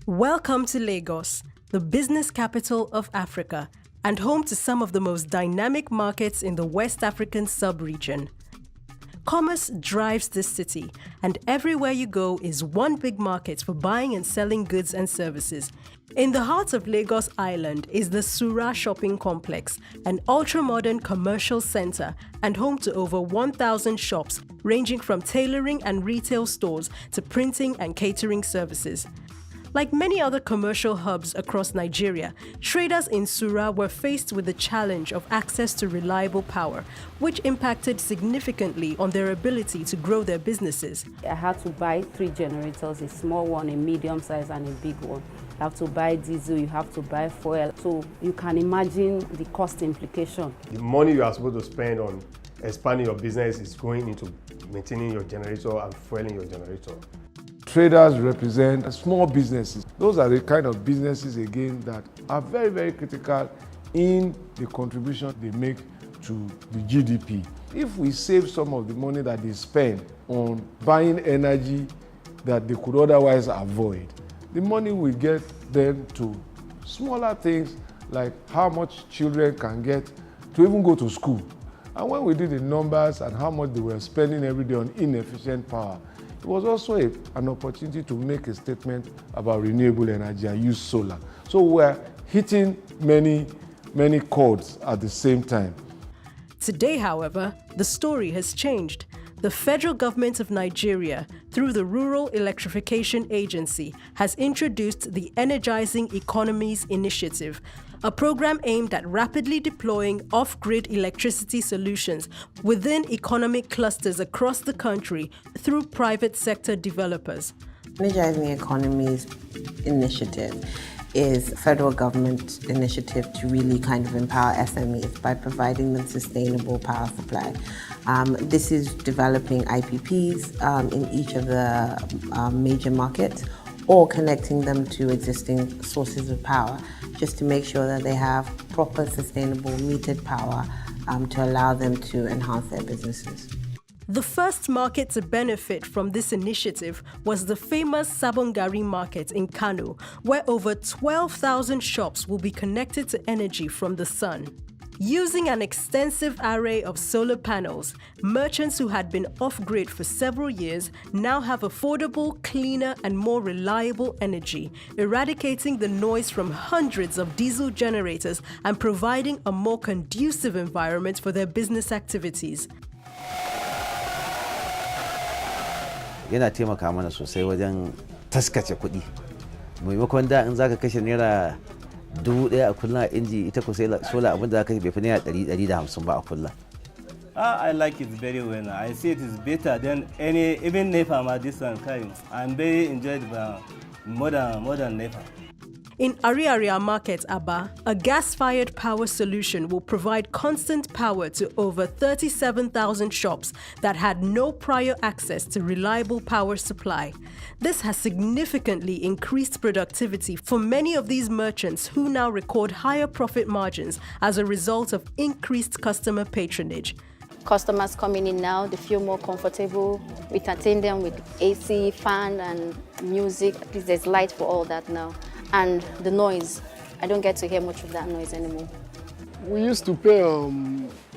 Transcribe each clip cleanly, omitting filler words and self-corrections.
Welcome to Lagos, the business capital of Africa and home to some of the most dynamic markets in the West African sub-region. Commerce drives this city, and everywhere you go is one big market for buying and selling goods and services. In the heart of Lagos Island is the Sura Shopping Complex, an ultra-modern commercial center and home to over 1,000 shops ranging from tailoring and retail stores to printing and catering services. Like many other commercial hubs across Nigeria, traders in Sura were faced with the challenge of access to reliable power, which impacted significantly on their ability to grow their businesses. I had to buy 3 generators, a small one, a medium size and a big one. You have to buy diesel, you have to buy fuel. So you can imagine the cost implication. The money you are supposed to spend on expanding your business is going into maintaining your generator and fueling your generator. Traders represent small businesses. Those are the kind of businesses, again, that are very, very critical in the contribution they make to the GDP. If we save some of the money that they spend on buying energy that they could otherwise avoid, the money will get them to smaller things like how much children can get to even go to school. And when we did the numbers and how much they were spending every day on inefficient power, it was also an opportunity to make a statement about renewable energy and use solar. So we're hitting many chords at the same time. Today, however, the story has changed. The federal government of Nigeria, through the Rural Electrification Agency, has introduced the Energizing Economies Initiative, a program aimed at rapidly deploying off-grid electricity solutions within economic clusters across the country through private sector developers. Energizing Economies Initiative is a federal government initiative to really kind of empower SMEs by providing them sustainable power supply. This is developing IPPs in each of the major markets or connecting them to existing sources of power just to make sure that they have proper, sustainable, metered power to allow them to enhance their businesses. The first market to benefit from this initiative was the famous Sabongari market in Kano, where over 12,000 shops will be connected to energy from the sun. Using an extensive array of solar panels, merchants who had been off-grid for several years now have affordable, cleaner, and more reliable energy, eradicating the noise from hundreds of diesel generators and providing a more conducive environment for their business activities. Yana taimaka mana sosai wajen taskace kuɗi. Maimakon da in zaka kashe naira 1,000 a kullum a inji, ita ko sai sola abin da zaka kashe bai fi naira 100-150 ba a kullum. I like it very well. I see it is better than even NEPA this one kind. I'm very enjoyed by modern NEPA. In Ariaria Market, Aba, a gas-fired power solution will provide constant power to over 37,000 shops that had no prior access to reliable power supply. This has significantly increased productivity for many of these merchants who now record higher profit margins as a result of increased customer patronage. Customers coming in now, they feel more comfortable. We entertain them with AC, fan, and music. At least there's light for all that now. And the noise, I don't get to hear much of that noise anymore. We used to pay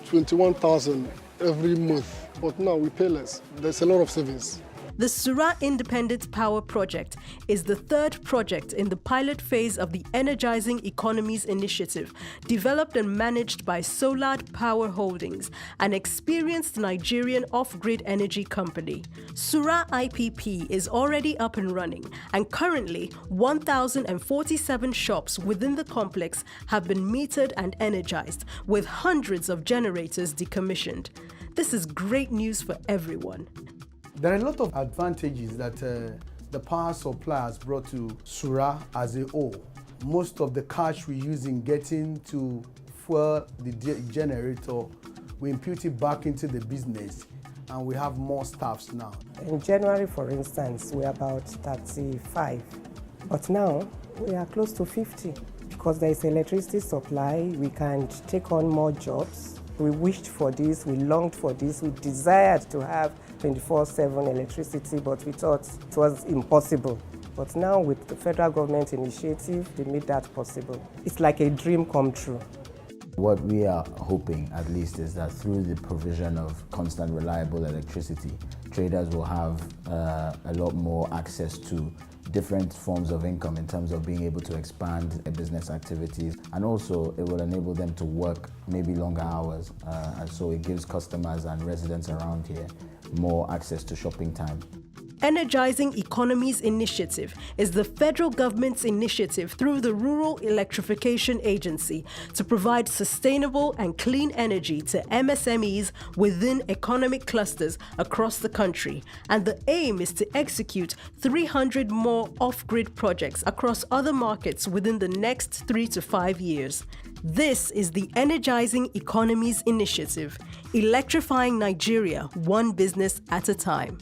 21,000 every month, but now we pay less. There's a lot of savings. The Sura Independent Power Project is the third project in the pilot phase of the Energizing Economies Initiative, developed and managed by Solad Power Holdings, an experienced Nigerian off-grid energy company. Sura IPP is already up and running, and currently 1,047 shops within the complex have been metered and energized, with hundreds of generators decommissioned. This is great news for everyone. There are a lot of advantages that the power supply has brought to Sura as a whole. Most of the cash we use in getting to fuel the generator, we impute it back into the business, and we have more staffs now. In January, for instance, we're about 35, but now we are close to 50. Because there is electricity supply, we can take on more jobs. We wished for this, we longed for this, we desired to have 24/7 electricity, but we thought it was impossible. But now with the federal government initiative, they made that possible. It's like a dream come true. What we are hoping, at least, is that through the provision of constant, reliable electricity, traders will have a lot more access to different forms of income in terms of being able to expand their business activities, and also it will enable them to work maybe longer hours, and so it gives customers and residents around here more access to shopping time. Energizing Economies Initiative is the federal government's initiative through the Rural Electrification Agency to provide sustainable and clean energy to MSMEs within economic clusters across the country. And the aim is to execute 300 more off-grid projects across other markets within the next 3 to 5 years. This is the Energizing Economies Initiative, electrifying Nigeria one business at a time.